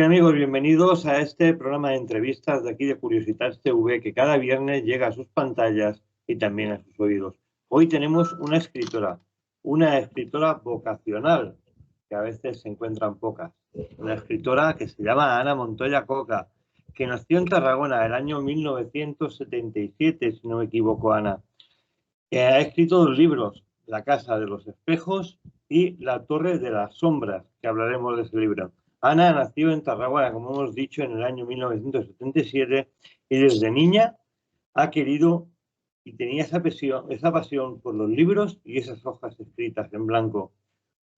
Bien amigos, bienvenidos a este programa de entrevistas de aquí de Curiositats TV que cada viernes llega a sus pantallas y también a sus oídos. Hoy tenemos una escritora vocacional, que a veces se encuentran pocas. Una escritora que se llama Ana Montoya Coca, que nació en Tarragona el año 1977, si no me equivoco, Ana. Ha escrito 2 libros, La Casa de los Espejos y La Torre de las Sombras, que hablaremos de ese libro. Ana nació en Tarragona, como hemos dicho, en el año 1977 y desde niña ha querido y tenía esa pasión por los libros y esas hojas escritas en blanco.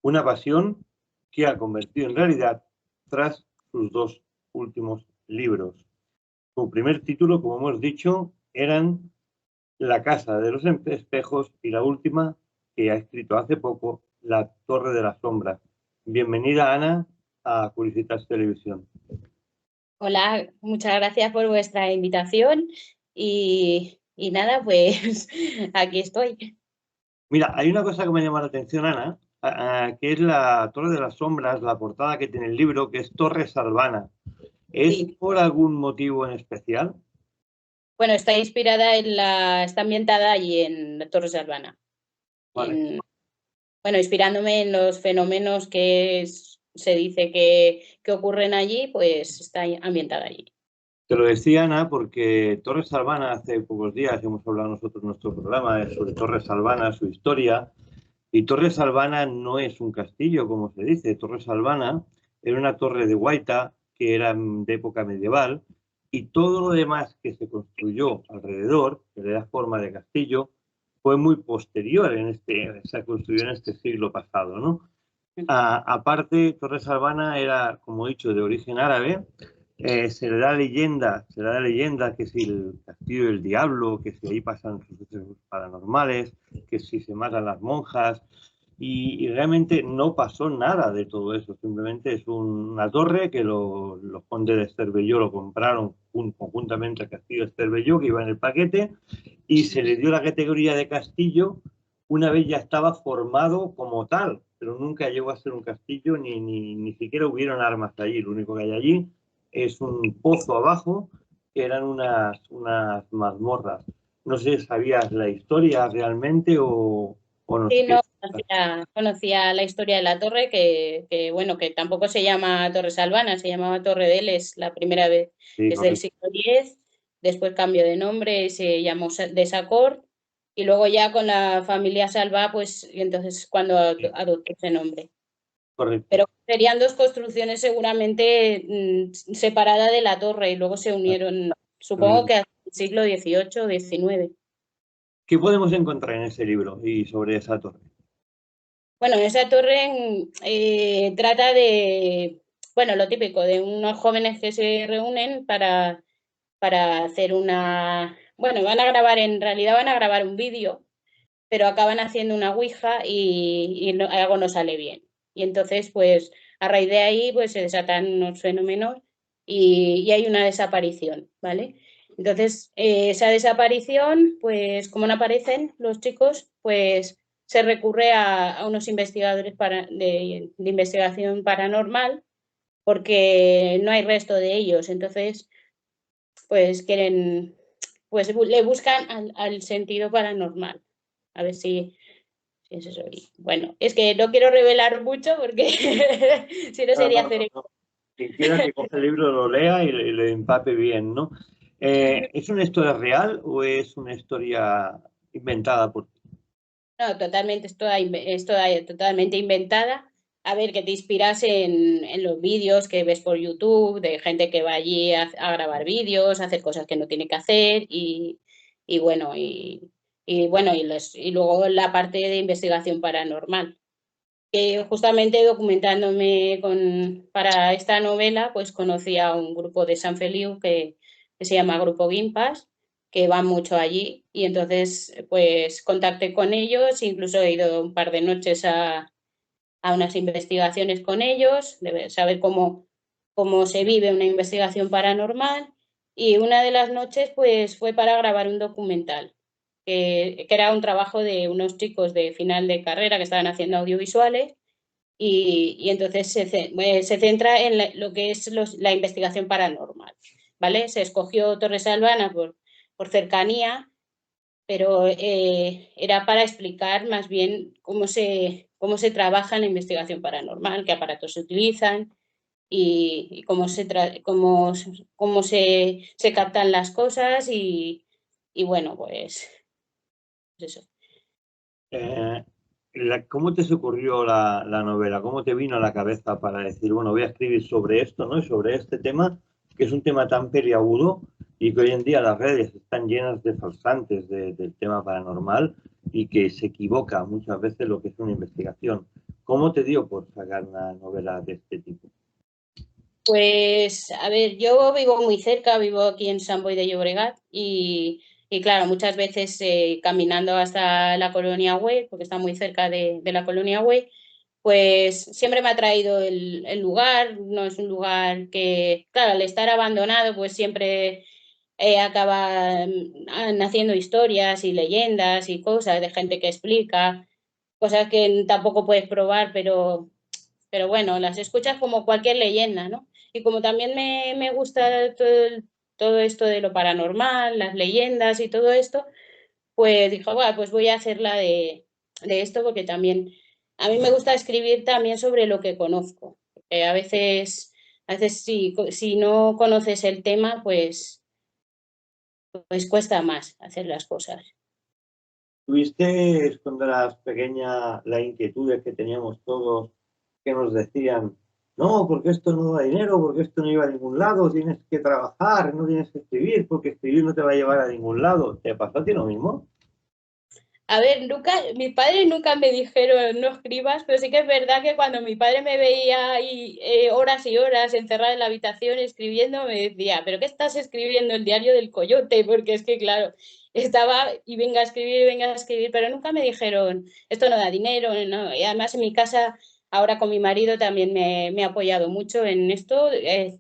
Una pasión que ha convertido en realidad tras sus 2 últimos libros. Su primer título, como hemos dicho, eran La Casa de los Espejos y la última, que ha escrito hace poco, La Torre de las Sombras. Bienvenida, Ana, a Curiositats Televisión. Hola, muchas gracias por vuestra invitación y nada, pues aquí estoy. Mira, hay una cosa que me llama la atención, Ana, que es la Torre de las Sombras, la portada que tiene el libro, que es Torres Albana. ¿Es Sí. por algún motivo en especial? Bueno, está ambientada allí en Torres Albana. Vale. Bueno, inspirándome en los fenómenos que se dice que ocurren allí, pues está ambientada allí. Te lo decía, Ana, porque Torres Albana, hace pocos días hemos hablado nosotros en nuestro programa sobre Torres Albana, su historia. Y Torres Albana no es un castillo, como se dice. Torres Albana era una torre de guaita que era de época medieval y todo lo demás que se construyó alrededor, que le da forma de castillo, fue muy posterior se construyó en este siglo pasado, ¿no? Aparte, Torres Albana era, como he dicho, de origen árabe. Se le da leyenda que si el castillo del diablo, que si ahí pasan sucesos paranormales, que si se matan las monjas, y realmente no pasó nada de todo eso, simplemente es una torre que los condes de Cervelló lo compraron conjuntamente al castillo de Cervelló, que iba en el paquete, y se le dio la categoría de castillo una vez ya estaba formado como tal, pero nunca llegó a ser un castillo, ni siquiera hubieron armas allí. Lo único que hay allí es un pozo abajo, que eran unas mazmorras. No sé, ¿sabías la historia realmente o no? Sí, no, conocía la historia de la torre, bueno, que tampoco se llama Torres Albana, se llamaba Torre de Eles la primera vez, Sí, es del siglo X, después cambió de nombre, se llamó de Sacor, y luego ya con la familia Salva, pues entonces cuando adoptó ese nombre. correcto. Pero serían 2 construcciones seguramente separadas de la torre y luego se unieron, supongo que hasta el siglo XVIII o XIX. ¿Qué podemos encontrar en ese libro y sobre esa torre? Bueno, esa torre trata de, bueno, lo típico, de unos jóvenes que se reúnen para hacer bueno, en realidad van a grabar un vídeo, pero acaban haciendo una ouija y algo no sale bien. Y entonces, pues, a raíz de ahí, pues se desatan unos fenómenos y hay una desaparición, ¿vale? Entonces, esa desaparición, pues, como no aparecen los chicos, pues se recurre a unos investigadores de investigación paranormal porque no hay resto de ellos. Entonces, pues le buscan al sentido paranormal. A ver si es eso. Bueno, es que no quiero revelar mucho porque si no sería hacer... Quien quiera que coja el libro lo lea y le empape bien, ¿no? ¿Es una historia real o es una historia inventada por ti? No, totalmente, es totalmente inventada. A ver, que te inspiras en los vídeos que ves por YouTube, de gente que va allí a grabar vídeos, a hacer cosas que no tiene que hacer y bueno, y luego la parte de investigación paranormal. Que justamente documentándome para esta novela, pues conocí a un grupo de San Feliu que se llama Grupo Guimpas, que van mucho allí y entonces pues contacté con ellos, incluso he ido un par de noches a unas investigaciones con ellos, de saber cómo se vive una investigación paranormal y una de las noches pues fue para grabar un documental, que era un trabajo de unos chicos de final de carrera que estaban haciendo audiovisuales y entonces se centra en lo que es la investigación paranormal, ¿vale? Se escogió Torres Albana por cercanía, pero era para explicar más bien cómo se trabaja en la investigación paranormal, qué aparatos se utilizan y cómo se captan las cosas y bueno, pues eso. ¿Cómo te se ocurrió la novela? ¿Cómo te vino a la cabeza para decir, bueno, voy a escribir sobre esto, ¿no? Y sobre este tema, que es un tema tan peliagudo y que hoy en día las redes están llenas de falsantes del tema paranormal y que se equivoca muchas veces lo que es una investigación. ¿Cómo te dio por sacar una novela de este tipo? Pues, a ver, yo vivo muy cerca, vivo aquí en Sant Boi de Llobregat y claro, muchas veces caminando hasta la Colonia Güell, porque está muy cerca de la Colonia Güell, pues siempre me ha traído el lugar, no es un lugar que, claro, al estar abandonado, pues siempre acaba naciendo historias y leyendas y cosas de gente que explica, cosas que tampoco puedes probar, pero bueno, las escuchas como cualquier leyenda, ¿no? Y como también me gusta todo esto de lo paranormal, las leyendas y todo esto, pues dije, bueno, pues voy a hacerla de esto porque también a mí me gusta escribir también sobre lo que conozco. A veces si no conoces el tema, pues cuesta más hacer las cosas. ¿Tuviste cuando eras pequeña la inquietud que teníamos todos que nos decían, no, porque esto no da dinero, porque esto no lleva a ningún lado, tienes que trabajar, no tienes que escribir, porque escribir no te va a llevar a ningún lado? ¿Te pasó a ti lo mismo? A ver, mis padres nunca me dijeron no escribas, pero sí que es verdad que cuando mi padre me veía ahí horas y horas encerrada en la habitación escribiendo, me decía, ¿pero qué estás escribiendo el diario del coyote? Porque es que, claro, estaba y venga a escribir, pero nunca me dijeron, esto no da dinero, no. Y además en mi casa, ahora con mi marido también me ha apoyado mucho en esto,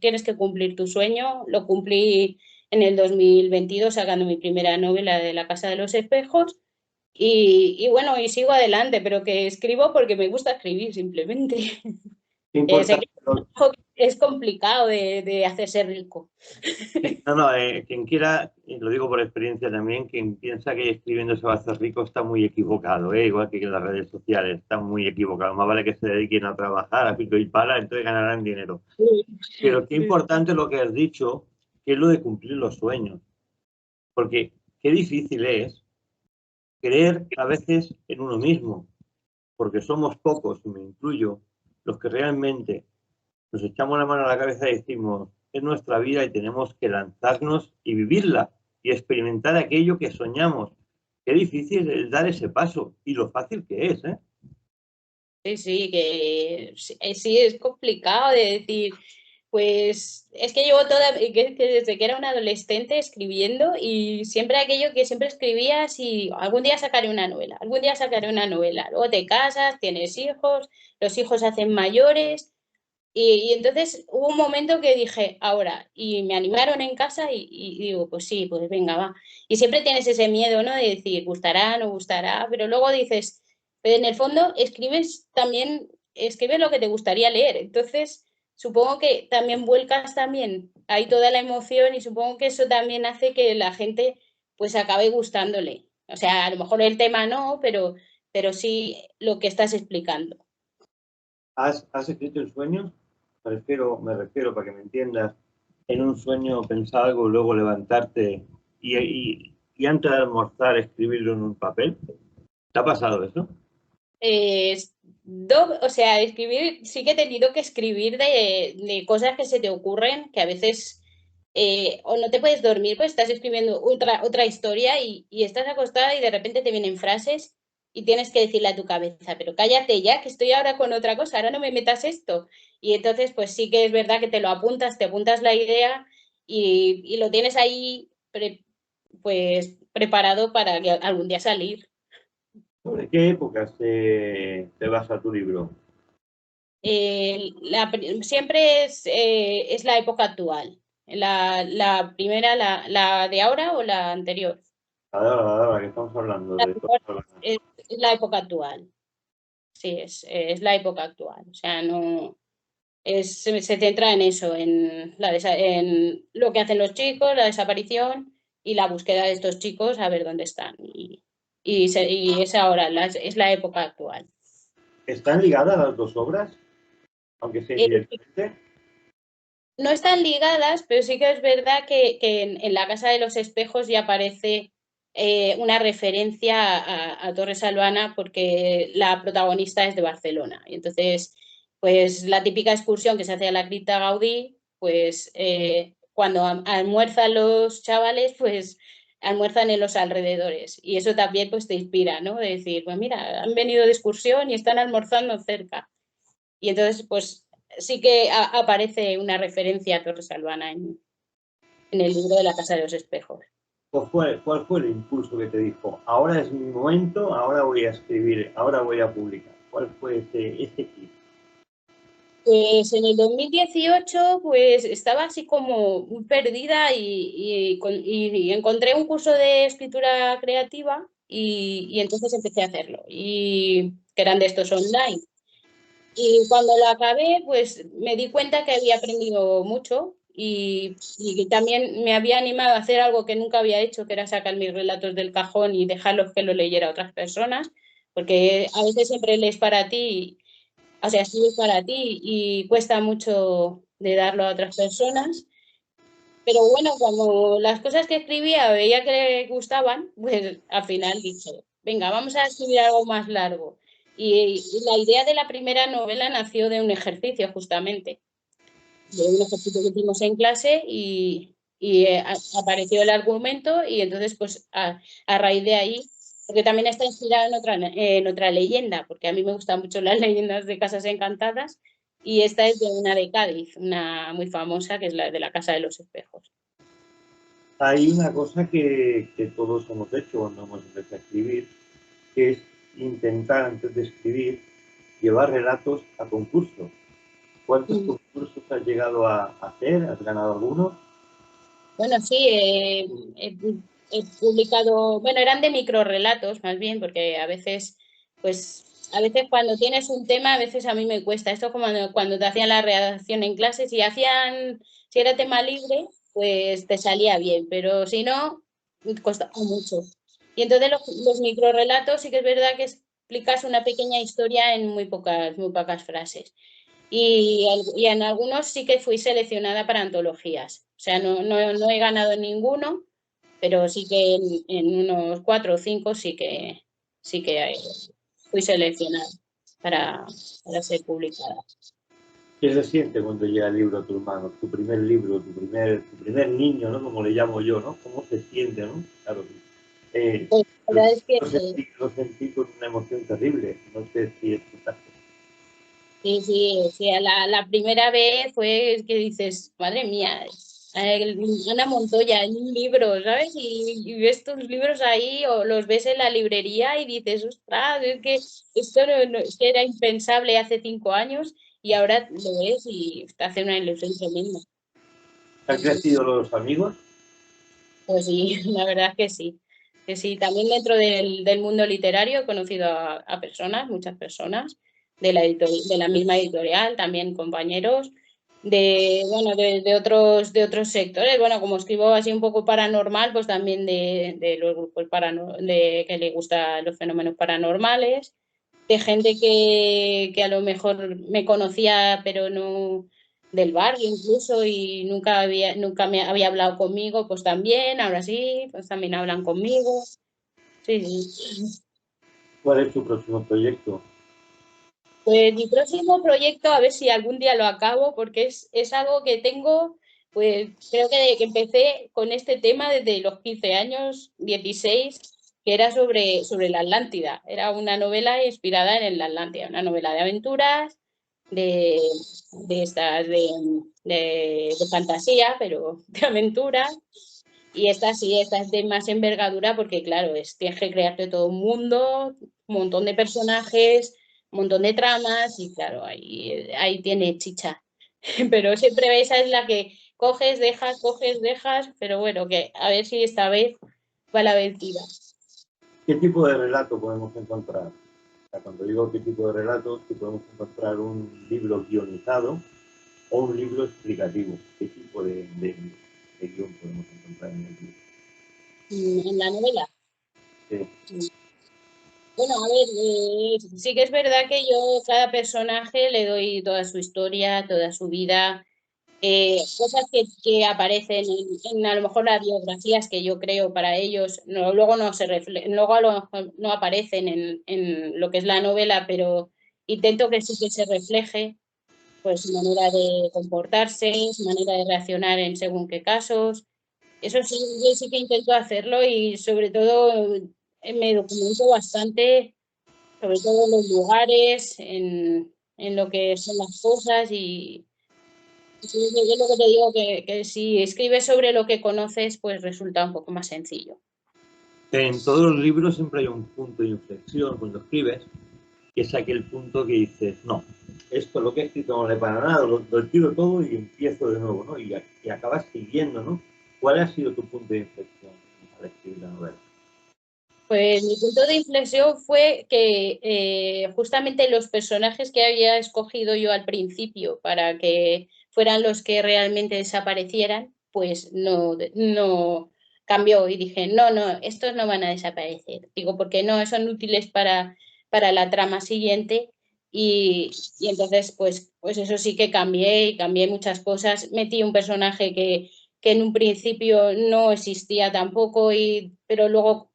tienes que cumplir tu sueño, lo cumplí en el 2022 sacando mi primera novela de La Casa de los Espejos. Y bueno, y sigo adelante, pero que escribo porque me gusta escribir simplemente. ¿Qué Sé que importante lo- es complicado de hacerse rico. sí, no, no, quien quiera, y lo digo por experiencia también, quien piensa que escribiendo se va a hacer rico está muy equivocado, igual que en las redes sociales, está muy equivocado. Más vale que se dediquen a trabajar, a pico y pala, entonces ganarán dinero. Pero qué importante lo que has dicho, que es lo de cumplir los sueños, porque qué difícil es creer a veces en uno mismo, porque somos pocos, y me incluyo, los que realmente nos echamos la mano a la cabeza y decimos, es nuestra vida y tenemos que lanzarnos y vivirla y experimentar aquello que soñamos. Qué difícil es dar ese paso y lo fácil que es, ¿eh? Sí, sí, que sí es complicado de decir, pues es que llevo que desde que era una adolescente escribiendo y siempre aquello que siempre escribía, si algún día sacaré una novela, algún día sacaré una novela, luego te casas, tienes hijos, los hijos se hacen mayores. Y entonces hubo un momento que dije, ahora, y me animaron en casa y digo, pues sí, pues venga, va. Y siempre tienes ese miedo, ¿no? De decir, gustará, no gustará, pero luego dices, pero en el fondo escribes lo que te gustaría leer. Entonces, supongo que también vuelcas también ahí toda la emoción y supongo que eso también hace que la gente pues acabe gustándole. O sea, a lo mejor el tema no, pero sí lo que estás explicando. ¿Has escrito en sueños? Me refiero, para que me entiendas, en un sueño pensar algo, luego levantarte y antes de almorzar escribirlo en un papel. ¿Te ha pasado eso? Eh, o sea, escribir, sí que he tenido que escribir de cosas que se te ocurren, que a veces o no te puedes dormir, pues estás escribiendo otra historia y estás acostada y de repente te vienen frases y tienes que decirle a tu cabeza, pero cállate ya, que estoy ahora con otra cosa, ahora no me metas esto. Y entonces, pues sí que es verdad que te apuntas la idea y lo tienes ahí pues preparado para algún día salir. ¿Sobre qué épocas te basa tu libro? Siempre es la época actual. La primera, la de ahora o la anterior. La de ahora, que estamos hablando La de anterior Torres Albana. es la época actual. sí, es la época actual. O sea, no se centra en eso, en lo que hacen los chicos, la desaparición y la búsqueda de estos chicos a ver dónde están. Y es ahora, es la época actual. ¿Están ligadas las dos obras? Aunque sea Eh, indirectamente. no están ligadas, pero sí que es verdad que en La Casa de los Espejos ya aparece una referencia a Torres Albana porque la protagonista es de Barcelona. Y entonces, pues la típica excursión que se hace a la Cripta Gaudí, pues cuando almuerzan los chavales, pues almuerzan en los alrededores. Y eso también pues te inspira, ¿no? De decir, pues mira, han venido de excursión y están almorzando cerca. Y entonces, pues sí que aparece una referencia a Torres Albana en el libro de La Casa de los Espejos. ¿Cuál fue el impulso que te dijo? Ahora es mi momento, ahora voy a escribir, ahora voy a publicar. ¿Cuál fue este clip? Pues en el 2018 pues estaba así como muy perdida y encontré un curso de escritura creativa y entonces empecé a hacerlo, y que eran de estos online. Y cuando lo acabé, pues me di cuenta que había aprendido mucho y que también me había animado a hacer algo que nunca había hecho, que era sacar mis relatos del cajón y dejarlos que lo leyera a otras personas, porque a veces siempre lees para ti, o sea, escribes para ti y cuesta mucho de darlo a otras personas. Pero bueno, cuando las cosas que escribía veía que le gustaban, pues al final dije, venga, vamos a escribir algo más largo. Y la idea de la primera novela nació de un ejercicio, justamente, de un ejercicio que hicimos en clase y apareció el argumento y entonces, pues a raíz de ahí, porque también está inspirado en otra leyenda, porque a mí me gustan mucho las leyendas de casas encantadas, y esta es de una de Cádiz, una muy famosa, que es la de la Casa de los Espejos. Hay una cosa que todos hemos hecho cuando hemos empezado a escribir, que es intentar, antes de escribir, llevar relatos a concursos. ¿Cuántos concursos has llegado a hacer? ¿Has ganado alguno? Bueno, sí, he publicado, bueno, eran de microrelatos más bien, porque a veces, pues, a veces cuando tienes un tema, a veces a mí me cuesta. Esto es como cuando te hacían la redacción en clase, si era tema libre, pues te salía bien, pero si no, costaba mucho. Y entonces los microrelatos sí que es verdad que explicas una pequeña historia en muy pocas frases. Y en algunos sí que fui seleccionada para antologías. O sea, no he ganado ninguno, pero sí que en unos 4 o 5 sí que fui seleccionada para ser publicada. ¿Qué se siente cuando llega el libro a tus manos? Tu primer libro, tu primer niño, ¿no? Como le llamo yo, ¿no? ¿Cómo se siente, no? Claro. Pues la verdad es que Lo sentí con una emoción terrible. No sé si es tu caso. sí, la primera vez fue que dices, madre mía, Ana Montoya en un libro, ¿sabes? Y ves tus libros ahí o los ves en la librería y dices, ostras, es que esto es que era impensable hace 5 años y ahora lo ves y te hace una ilusión tremenda. ¿Han crecido los amigos? Pues sí, la verdad es que sí. Que sí, también dentro del mundo literario he conocido a personas, muchas personas de la misma editorial, también compañeros bueno, de otros sectores. Bueno, como escribo así un poco paranormal, pues también de los grupos que le gustan los fenómenos paranormales, de gente que a lo mejor me conocía, pero no del barrio incluso, y nunca me había hablado conmigo, pues también, ahora sí, pues también hablan conmigo. Sí, sí. ¿Cuál es tu próximo proyecto? Pues mi próximo proyecto, a ver si algún día lo acabo, porque es algo que tengo, pues creo que desde que empecé con este tema desde los 15 años, 16, que era sobre la Atlántida. Era una novela inspirada en la Atlántida, una novela de aventuras, de, de estas, de fantasía, pero de aventuras. Y esta sí, esta es de más envergadura porque, claro, tienes que crearte todo un mundo, un montón de personajes, un montón de tramas y, claro, ahí tiene chicha. Pero siempre esa es la que coges, dejas, pero bueno, que a ver si esta vez va la vencida. ¿Qué tipo de relato podemos encontrar? Cuando digo qué tipo de relatos, que podemos encontrar un libro guionizado o un libro explicativo. ¿Qué tipo de guión podemos encontrar en el libro? En la novela. Sí. Bueno, a ver, sí que es verdad que yo a cada personaje le doy toda su historia, toda su vida, cosas que aparecen en a lo mejor las biografías que yo creo para ellos, no, luego no luego a lo mejor no aparecen en lo que es la novela, pero intento que sí que se refleje pues su manera de comportarse, su manera de reaccionar en según qué casos. Eso sí, yo sí que intento hacerlo y sobre todo me documento bastante, sobre todo en los lugares, en lo que son las cosas y sí, yo lo que te digo que si escribes sobre lo que conoces, pues resulta un poco más sencillo. En todos los libros siempre hay un punto de inflexión cuando escribes, que es aquel punto que dices, no, esto lo que he escrito no le para nada, lo tiro todo y empiezo de nuevo, ¿no? Y acabas siguiendo, ¿no? ¿Cuál ha sido tu punto de inflexión al escribir la novela? Pues mi punto de inflexión fue que justamente los personajes que había escogido yo al principio para que fueran los que realmente desaparecieran, pues no cambió y dije, no, no, estos no van a desaparecer. Digo, porque no son útiles para la trama siguiente y entonces pues eso sí que cambié y cambié muchas cosas. Metí un personaje que en un principio no existía tampoco, pero luego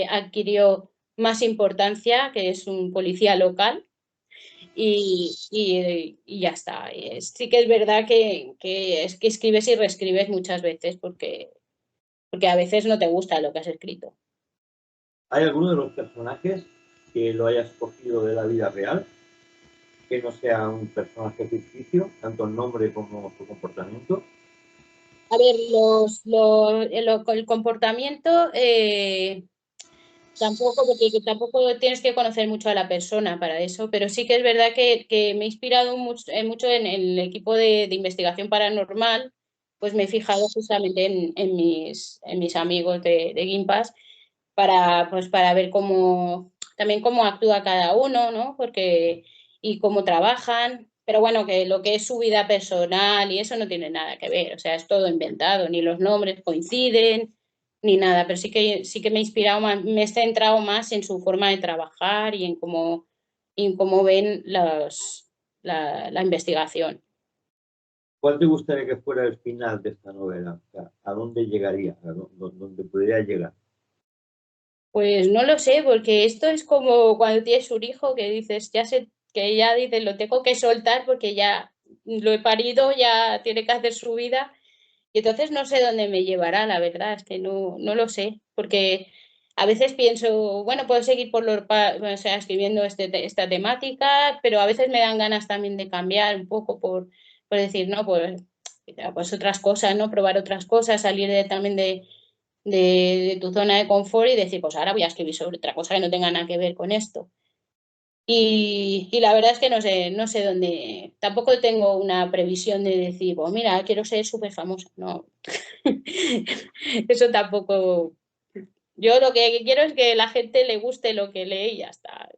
adquirió más importancia, que es un policía local, y ya está. Sí que es verdad es que escribes y reescribes muchas veces porque a veces no te gusta lo que has escrito. ¿Hay alguno de los personajes que lo hayas cogido de la vida real, que no sea un personaje ficticio, tanto el nombre como su comportamiento? A ver, el comportamiento tampoco, porque tampoco tienes que conocer mucho a la persona para eso, pero sí que es verdad que me he inspirado mucho en el equipo de investigación paranormal, pues me he fijado justamente en mis amigos de Gimpass pues para ver también cómo actúa cada uno, ¿no? Y cómo trabajan, pero bueno, que lo que es su vida personal y eso no tiene nada que ver, o sea, es todo inventado, ni los nombres coinciden ni nada, pero sí que me he inspirado más, me he centrado más en su forma de trabajar y en cómo ven la investigación. ¿Cuál te gustaría que fuera el final de esta novela? O sea, ¿a dónde llegaría? ¿Dónde podría llegar? Pues no lo sé, porque esto es como cuando tienes un hijo que dices, que ya dices, lo tengo que soltar porque ya lo he parido, ya tiene que hacer su vida. Y entonces no sé dónde me llevará, la verdad, es que no lo sé, porque a veces pienso, bueno, puedo seguir o sea, escribiendo esta temática, pero a veces me dan ganas también de cambiar un poco por decir, no, pues otras cosas, ¿no? Probar otras cosas, salir también de tu zona de confort y decir, pues ahora voy a escribir sobre otra cosa que no tenga nada que ver con esto. Y la verdad es que no sé dónde, tampoco tengo una previsión de decir, pues mira, quiero ser súper famosa. No, eso tampoco. Yo lo que quiero es que la gente le guste lo que lee y ya está.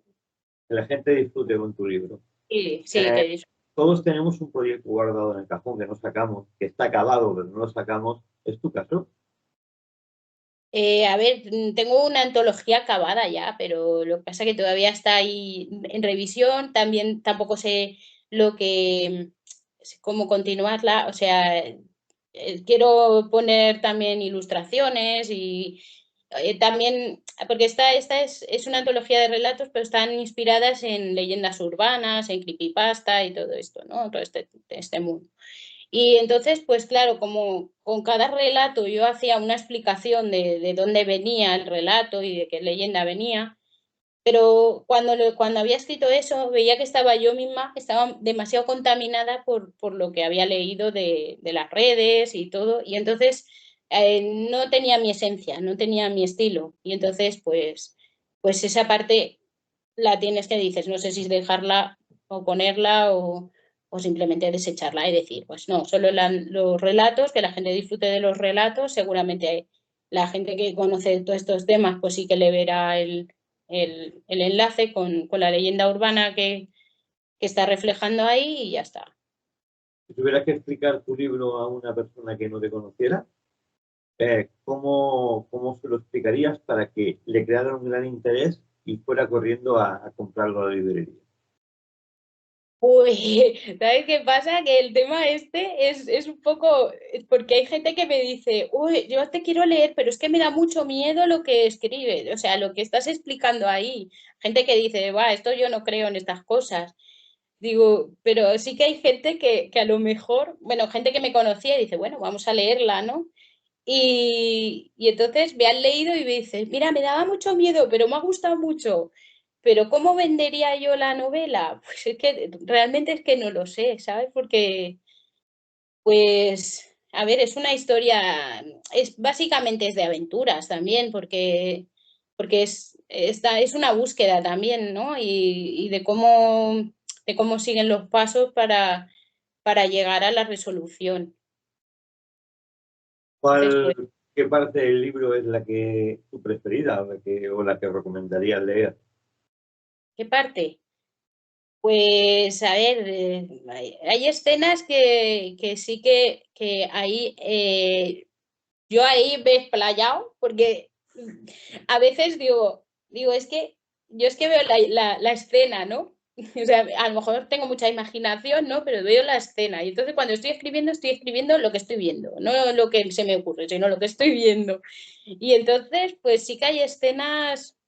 Que la gente disfrute con tu libro. Sí, sí, Eh, Todos tenemos un proyecto guardado en el cajón que no sacamos, que está acabado, pero no lo sacamos. ¿Es tu caso? A ver, tengo una antología acabada ya, pero lo que pasa es que todavía está ahí en revisión. También tampoco sé lo que, cómo continuarla. O sea, quiero poner también ilustraciones y también, porque esta es una antología de relatos, pero están inspiradas en leyendas urbanas, en creepypasta y todo esto, ¿no? Todo este mundo. Y entonces, pues claro, como con cada relato yo hacía una explicación de dónde venía el relato y de qué leyenda venía, pero cuando había escrito eso veía que estaba yo misma, estaba demasiado contaminada por lo que había leído de las redes y todo, y entonces no tenía mi esencia, no tenía mi estilo, y entonces pues esa parte la tienes que dices, no sé si dejarla o ponerla o simplemente desecharla y decir, pues no, solo los relatos, que la gente disfrute de los relatos, seguramente la gente que conoce todos estos temas, pues sí que le verá el enlace con la leyenda urbana que está reflejando ahí y ya está. Si tuvieras que explicar tu libro a una persona que no te conociera, ¿cómo se lo explicarías para que le creara un gran interés y fuera corriendo a comprarlo a la librería? Pues, ¿sabes qué pasa? Que el tema este es un poco, porque hay gente que me dice, uy, yo te quiero leer, pero es que me da mucho miedo lo que escribes, o sea, lo que estás explicando ahí. Gente que dice, va, esto yo no creo en estas cosas. Digo, pero sí que hay gente que a lo mejor, bueno, gente que me conocía y dice, bueno, vamos a leerla, ¿no? Y entonces me han leído y me dicen, mira, me daba mucho miedo, pero me ha gustado mucho. Pero ¿cómo vendería yo la novela? Pues es que realmente es que no lo sé, ¿sabes? Porque, pues, a ver, es una historia, es básicamente es de aventuras también, porque es una búsqueda también, ¿no? Y de cómo siguen los pasos para llegar a la resolución. Entonces, pues, ¿Qué parte del libro es la que tu preferida o la que recomendarías leer? ¿qué parte? Pues a ver, hay escenas que sí que ahí yo ahí me he explayado porque a veces digo, es que yo es que veo la escena, ¿no? O sea, a lo mejor tengo mucha imaginación, ¿no? Pero veo la escena y entonces cuando estoy escribiendo lo que estoy viendo, no lo que se me ocurre, sino lo que estoy viendo. Y entonces, pues sí que hay escenas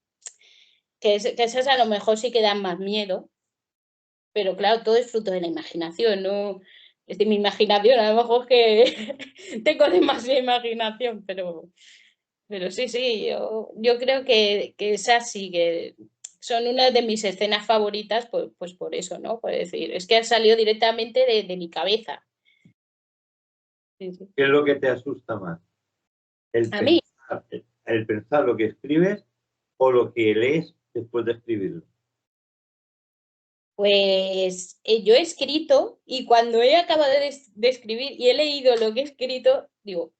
que esas a lo mejor sí que dan más miedo, pero claro, todo es fruto de la imaginación, no es de mi imaginación, a lo mejor que tengo demasiada imaginación, pero sí, sí, yo creo que esas sí que son una de mis escenas favoritas, pues por eso, ¿no? Por decir, es que ha salido directamente de mi cabeza. Sí, sí. ¿Qué es lo que te asusta más? ¿El A mí, pensar, el pensar lo que escribes o lo que lees después de escribirlo? pues yo he escrito y cuando he acabado de escribir y he leído lo que he escrito, digo,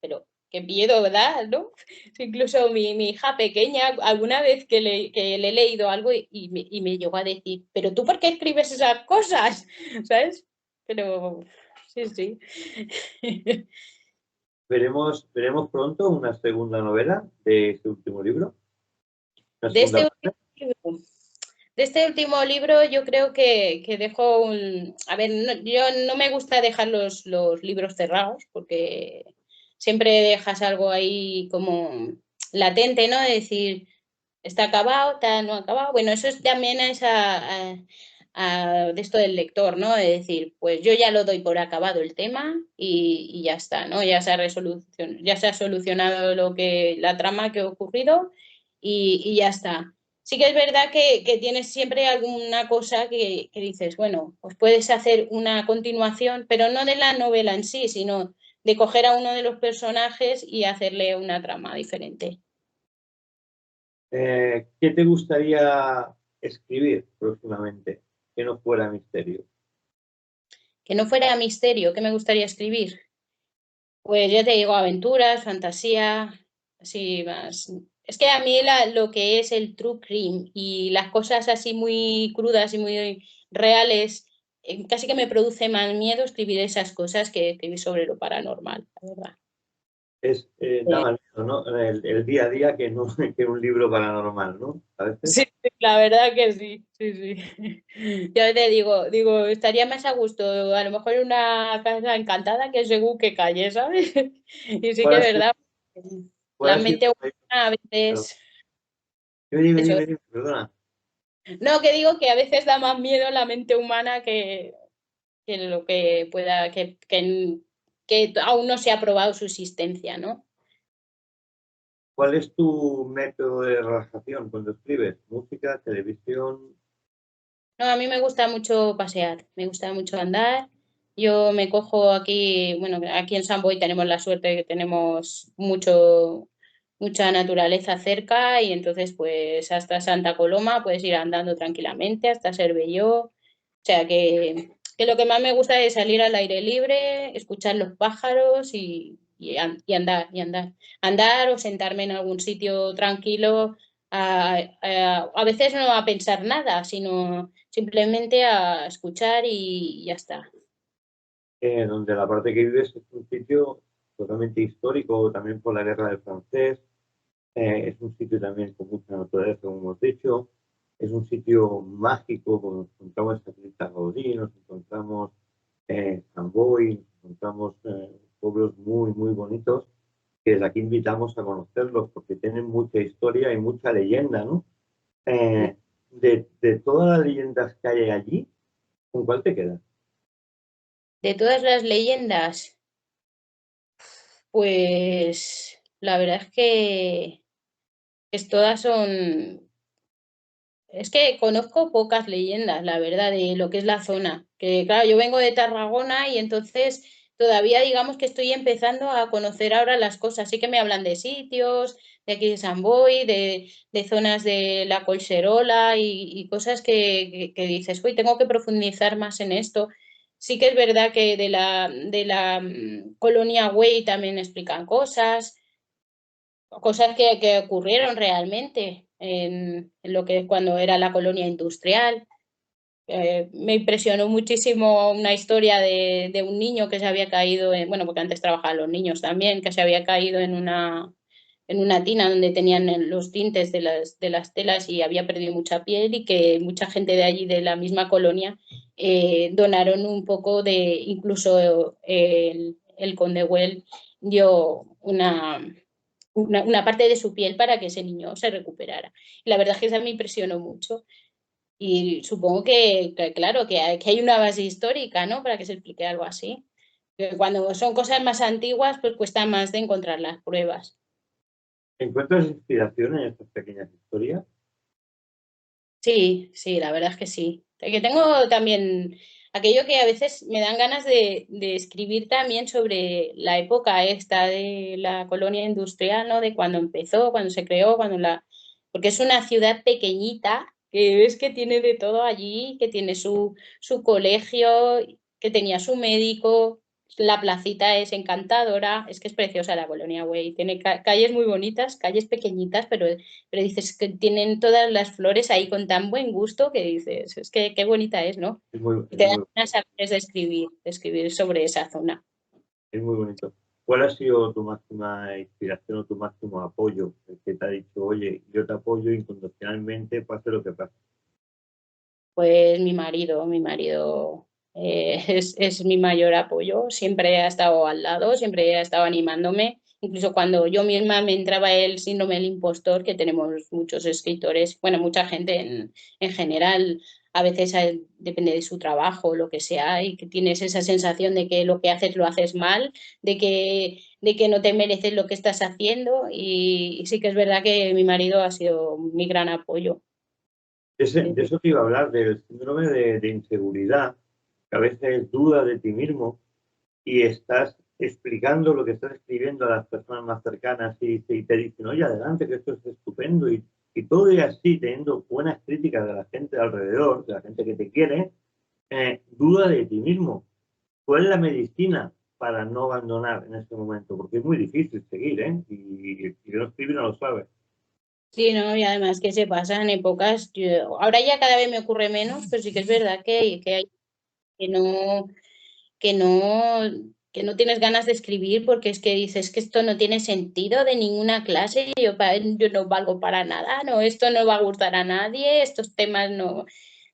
pero qué miedo, ¿verdad? ¿No? Incluso mi hija pequeña, alguna vez que le he leído algo y me llegó a decir, pero ¿tú por qué escribes esas cosas? ¿Sabes? Pero sí, sí. ¿Veremos pronto una segunda novela de este último libro? ¿Una De segunda este parte? último libro, de este último libro yo creo que dejo un... A ver, yo no me gusta dejar los libros cerrados porque siempre dejas algo ahí como latente, ¿no? De decir, está acabado, está no acabado. Bueno, eso es también de esto del lector, ¿no? De decir, pues yo ya lo doy por acabado el tema y ya está, ¿no? Ya se ha solucionado la trama que ha ocurrido y ya está. Sí que es verdad que tienes siempre alguna cosa que dices, bueno, pues puedes hacer una continuación, pero no de la novela en sí, sino de coger a uno de los personajes y hacerle una trama diferente. ¿Qué te gustaría escribir próximamente que no fuera misterio? Que no fuera misterio, ¿qué me gustaría escribir? Pues ya te digo, aventuras, fantasía, así más. Es que a mí lo que es el true crime y las cosas así muy crudas y muy reales, casi que me produce más miedo escribir esas cosas que escribir sobre lo paranormal, la verdad. Da más miedo, ¿no? El día a día que, no, que un libro paranormal, ¿no? A veces. Sí, sí, la verdad que sí, sí, sí. Yo te digo, estaría más a gusto, a lo mejor en una casa encantada que según qué calle, ¿sabes? Y sí que ¿Cuál ha es sido, verdad, cuál la ha sido mente el humana a mayor- veces, eso, Dime, perdona. no, que digo que a veces da más miedo la mente humana que lo que pueda, que aún no se ha probado su existencia, ¿no? ¿Cuál es tu método de relajación cuando escribes? ¿Música, televisión? No, a mí me gusta mucho pasear, me gusta mucho andar. Yo me cojo aquí, bueno, aquí en San Boi tenemos la suerte de que tenemos mucha naturaleza cerca y entonces pues hasta Santa Coloma puedes ir andando tranquilamente, hasta Cervelló. O sea que lo que más me gusta es salir al aire libre, escuchar los pájaros y andar, y andar. Andar o sentarme en algún sitio tranquilo a veces no a pensar nada, sino simplemente a escuchar y ya está. Donde la parte que vives es un sitio totalmente histórico, también por la guerra del francés, es un sitio también con mucha naturaleza, como hemos dicho, es un sitio mágico, porque nos encontramos Sacristán Gaudí, nos encontramos Sant Boi, nos encontramos pueblos muy, muy bonitos, que desde aquí invitamos a conocerlos, porque tienen mucha historia y mucha leyenda, ¿no? De todas las leyendas que hay allí, ¿con cuál te quedas? De todas las leyendas, pues la verdad es que todas son. Es que conozco pocas leyendas, la verdad, de lo que es la zona. Que claro, yo vengo de Tarragona y entonces todavía digamos que estoy empezando a conocer ahora las cosas. Sí que me hablan de sitios, de aquí de Sant Boi, de zonas de la Collserola y cosas que dices, uy, tengo que profundizar más en esto. Sí que es verdad que de la colonia Güell también explican cosas que ocurrieron realmente en lo que es cuando era la colonia industrial. Me impresionó muchísimo una historia de un niño que se había caído, bueno, porque antes trabajaban los niños también, que se había caído en una tina donde tenían los tintes de las telas y había perdido mucha piel y que mucha gente de allí, de la misma colonia, donaron un poco incluso el conde Güell dio una parte de su piel para que ese niño se recuperara. Y la verdad es que esa me impresionó mucho. Y supongo claro, que hay una base histórica, ¿no? Para que se explique algo así. Que cuando son cosas más antiguas, pues cuesta más de encontrar las pruebas. ¿Encuentras inspiración en estas pequeñas historias? Sí, sí, la verdad es que sí. Que tengo también aquello que a veces me dan ganas de escribir también sobre la época esta de la colonia industrial, ¿no? De cuando empezó, cuando se creó, porque es una ciudad pequeñita que ves que tiene de todo allí, que tiene su colegio, que tenía su médico, la placita es encantadora, es que es preciosa la colonia, güey. Tiene calles muy bonitas, calles pequeñitas, pero dices que tienen todas las flores ahí con tan buen gusto que dices, es que qué bonita es, ¿no? Y te dan unas ganas de escribir sobre esa zona. es muy bonito. ¿Cuál ha sido tu máxima inspiración o tu máximo apoyo? El que te ha dicho, oye, yo te apoyo incondicionalmente, pase lo que pase. Pues mi marido es mi mayor apoyo, siempre ha estado al lado, siempre ha estado animándome, incluso cuando yo misma me entraba el síndrome del impostor, que tenemos muchos escritores, bueno, mucha gente en general, a veces depende de su trabajo o lo que sea, y que tienes esa sensación de que lo que haces lo haces mal, de que no te mereces lo que estás haciendo, y sí que es verdad que mi marido ha sido mi gran apoyo. De eso te iba a hablar, del síndrome de inseguridad, que a veces dudas de ti mismo y estás explicando lo que estás escribiendo a las personas más cercanas y te dicen, oye, adelante, que esto es estupendo y todo y así, teniendo buenas críticas de la gente alrededor, de la gente que te quiere, duda de ti mismo. ¿Cuál es la medicina para no abandonar en este momento? Porque es muy difícil seguir, ¿eh? Y el que no escribe no lo sabe. Sí, no, y además que se pasan épocas. Ahora ya cada vez me ocurre menos, pero sí que es verdad que hay que no, que no, que no tienes ganas de escribir porque es que dices que esto no tiene sentido de ninguna clase, yo no valgo para nada, no, esto no va a gustar a nadie, estos temas no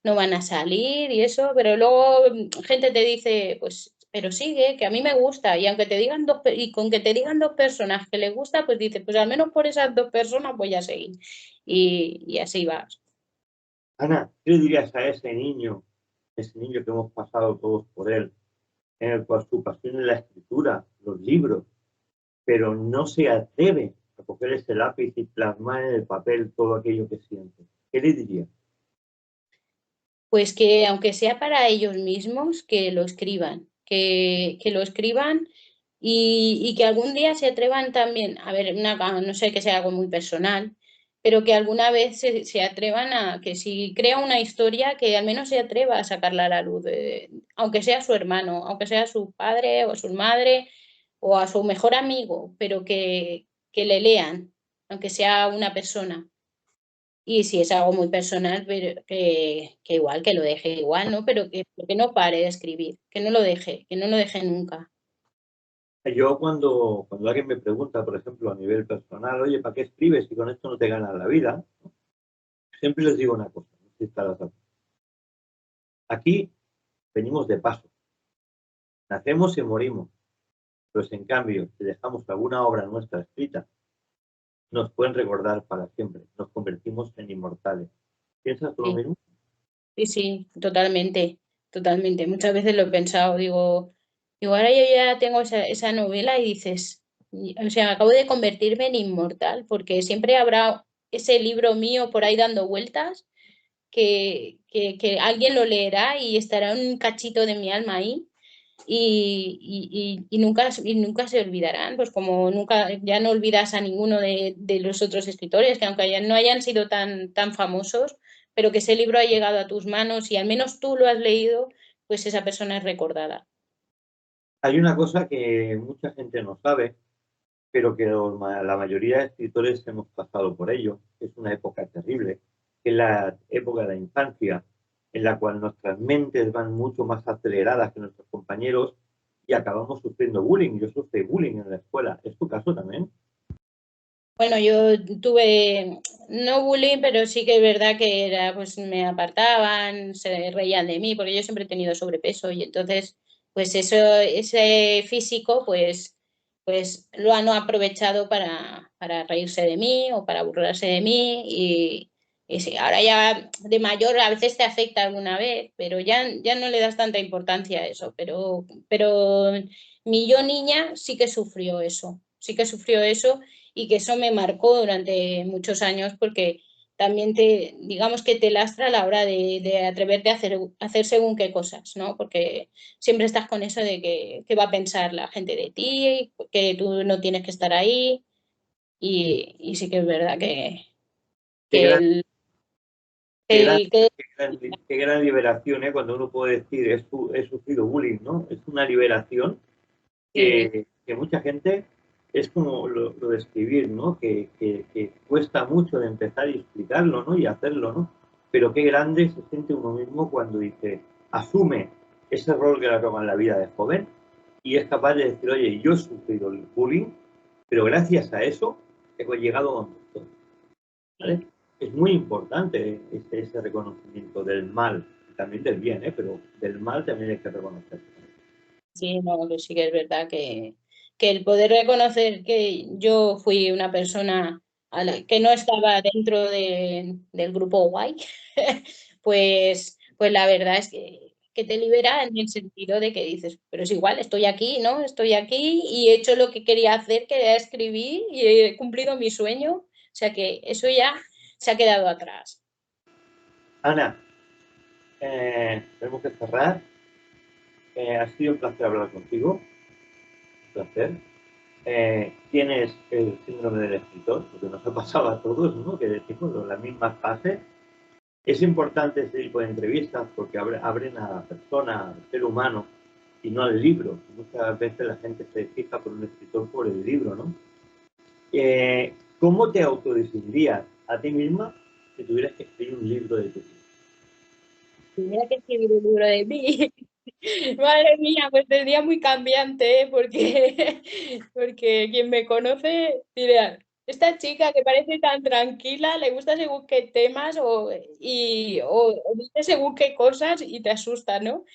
van a salir y eso, pero luego gente te dice, pues, pero sigue, que a mí me gusta, y aunque te digan y con que te digan dos personas que les gusta, pues dices, pues al menos por esas dos personas voy a seguir. Y así vas. Ana, ¿qué le dirías a ese niño que hemos pasado todos por él, en el cual su pasión es la escritura, los libros, pero no se atreve a coger ese lápiz y plasmar en el papel todo aquello que siente? ¿Qué le dirías? Pues que aunque sea para ellos mismos, que lo escriban, que lo escriban y que algún día se atrevan también, a ver, no sé que sea algo muy personal, pero que alguna vez se atrevan que si crea una historia, que al menos se atreva a sacarla a la luz, aunque sea su hermano, aunque sea su padre o su madre o a su mejor amigo, pero que le lean, aunque sea una persona. Y si es algo muy personal, pero que igual, que lo deje igual, ¿no? Pero que no pare de escribir, que no lo deje nunca. Yo cuando alguien me pregunta, por ejemplo, a nivel personal, oye, ¿para qué escribes si con esto no te ganas la vida? Siempre les digo una cosa, no sé si está de acuerdo. Aquí venimos de paso, nacemos y morimos, pero si en cambio si dejamos alguna obra nuestra escrita, nos pueden recordar para siempre, nos convertimos en inmortales. ¿Piensas tú lo Sí, mismo? sí, sí, totalmente, totalmente. Muchas veces lo he pensado, digo, ahora yo ya tengo esa novela y dices, o sea, acabo de convertirme en inmortal, porque siempre habrá ese libro mío por ahí dando vueltas, que alguien lo leerá y estará un cachito de mi alma ahí. Y nunca se olvidarán, pues como nunca, ya no olvidas a ninguno de los otros escritores, que aunque no hayan sido tan famosos, pero que ese libro ha llegado a tus manos y al menos tú lo has leído, pues esa persona es recordada. Hay una cosa que mucha gente no sabe, pero que la mayoría de escritores hemos pasado por ello. Es una época terrible, que es la época de la infancia, en la cual nuestras mentes van mucho más aceleradas que nuestros compañeros y acabamos sufriendo bullying. Yo sufrí bullying en la escuela. ¿Es tu caso también? Bueno, yo tuve, no bullying, pero sí que es verdad que era, pues me apartaban, se reían de mí, porque yo siempre he tenido sobrepeso y entonces, pues eso, ese físico, pues lo han aprovechado para reírse de mí o para burlarse de mí y sí, ahora ya de mayor a veces te afecta alguna vez, pero ya no le das tanta importancia a eso, pero mi yo niña sí que sufrió eso y que eso me marcó durante muchos años porque también digamos que te lastra a la hora de atreverte a hacer según qué cosas, ¿no? Porque siempre estás con eso de que va a pensar la gente de ti, que tú no tienes que estar ahí y sí que es verdad Qué que gran, el, qué gran, el que qué gran liberación, ¿eh? Cuando uno puede decir, he sufrido bullying, ¿no? Es una liberación sí, que mucha gente es como lo de escribir, ¿no? Que cuesta mucho de empezar y explicarlo, ¿no? Y hacerlo, ¿no? Pero qué grande se siente uno mismo cuando dice, asume ese rol que le toca en la vida de joven y es capaz de decir, oye, yo he sufrido el bullying, pero gracias a eso he llegado a donde estoy, ¿vale? sí, Es muy importante ese reconocimiento del mal, y también del bien, ¿eh? Pero del mal también hay que reconocerlo. sí, no, que sí que es verdad que el poder reconocer que yo fui una persona que no estaba dentro del grupo guay, pues la verdad es que te libera en el sentido de que dices, pero es igual, estoy aquí, ¿no? Estoy aquí y he hecho lo que quería hacer, que era escribir y he cumplido mi sueño, o sea que eso ya se ha quedado atrás. Ana, tenemos que cerrar. Ha sido un placer hablar contigo. Un placer. Tienes el síndrome del escritor, porque nos ha pasado a todos, ¿no? Que decimos las mismas fases. Es importante este tipo de entrevistas porque abren a la persona, al ser humano, y no al libro. Muchas veces la gente se fija por un escritor por el libro, ¿no? ¿Cómo te autodefinirías a ti misma si tuvieras que escribir un libro de tu vida? Tuviera que escribir un libro de mí. Madre mía, pues sería muy cambiante, ¿eh? Porque quien me conoce dirá, esta chica que parece tan tranquila, le gusta según qué temas o dice según qué cosas y te asusta, ¿no?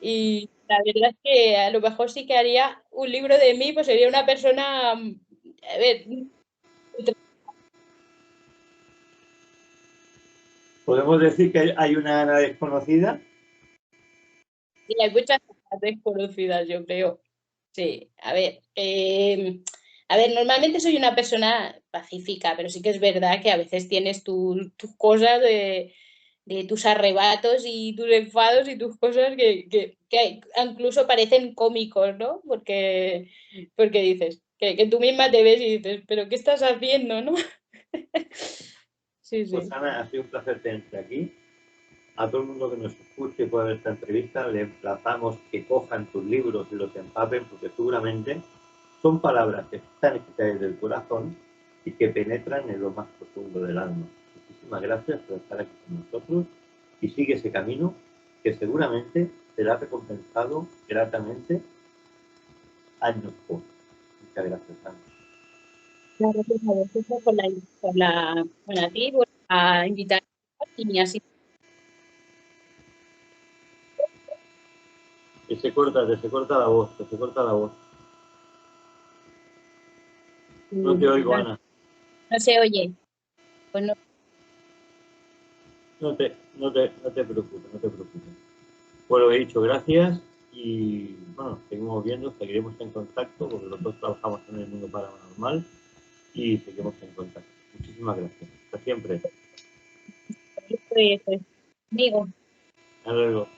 Y la verdad es que a lo mejor sí que haría un libro de mí, pues sería una persona, a ver, Podemos decir que hay una Ana desconocida. y hay muchas cosas desconocidas, yo creo. Sí, a ver, normalmente soy una persona pacífica, pero sí que es verdad que a veces tienes tus cosas de tus arrebatos y tus enfados y tus cosas que incluso parecen cómicos, ¿no? Porque dices, que tú misma te ves y dices, pero ¿qué estás haciendo, no? Sí, Pues sí. Ana, ha sido un placer tenerte aquí. A todo el mundo que nos escuche y pueda ver esta entrevista, le emplazamos que cojan tus libros y los empapen, porque seguramente son palabras que están escritas desde el corazón y que penetran en lo más profundo del alma. Muchísimas gracias por estar aquí con nosotros y sigue ese camino que seguramente será recompensado gratamente años por. Muchas gracias, Ana. Gracias a vosotros bueno, a ti por la invitación y así. Que se corta la voz, que se corta la voz. No te oigo, Ana. No se oye. Pues no. No te preocupes, no te preocupes. Pues lo he dicho, gracias y bueno, seguimos viendo, seguiremos en contacto porque los dos trabajamos en el mundo paranormal y seguimos en contacto. Muchísimas gracias. Hasta siempre. Pues, amigo. Hasta luego.